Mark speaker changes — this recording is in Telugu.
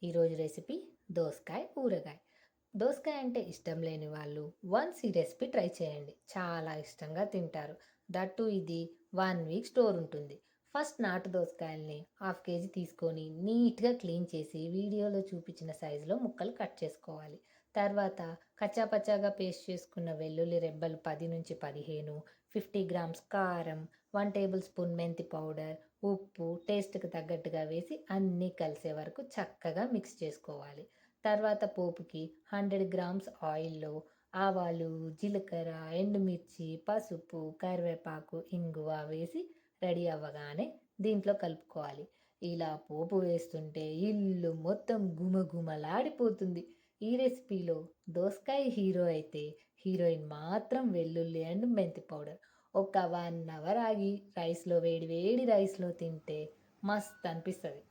Speaker 1: ఈరోజు రెసిపీ దోసకాయ ఊరగాయ. దోసకాయ అంటే ఇష్టం లేని వాళ్ళు వన్స్ ఈ రెసిపీ ట్రై చేయండి. చాలా ఇష్టంగా తింటారు. దట్టు ఇది 1 వీక్ స్టోర్ ఉంటుంది. ఫస్ట్ నాటు దోసకాయల్ని హాఫ్ కేజీ తీసుకొని నీట్గా క్లీన్ చేసి వీడియోలో చూపించిన సైజులో ముక్కలు కట్ చేసుకోవాలి. తర్వాత కచ్చాపచ్చాగా పేస్ట్ చేసుకున్న వెల్లుల్లి రెబ్బలు 10 నుంచి 15, 50 గ్రామ్స్ కారం, 1 టేబుల్ స్పూన్ మెంతి పౌడర్, ఉప్పు టేస్ట్కి తగ్గట్టుగా వేసి అన్నీ కలిసే వరకు చక్కగా మిక్స్ చేసుకోవాలి. తర్వాత పోపుకి 100 గ్రామ్స్ ఆయిల్లో ఆవాలు, జీలకర్ర, ఎండుమిర్చి, పసుపు, కరివేపాకు, ఇంగువ వేసి రెడీ అవ్వగానే దీంట్లో కలుపుకోవాలి. ఇలా పోపు వేస్తుంటే ఇల్లు మొత్తం గుమగుమలాడిపోతుంది. ఈ రెసిపీలో దోసకాయ హీరో అయితే హీరోయిన్ మాత్రం వెల్లుల్లి అండ్ మెంతి పౌడర్. ఒక 1 అవర్ ఆగి రైస్లో వేడి వేడి రైస్లో తింటే మస్త్ అనిపిస్తుంది.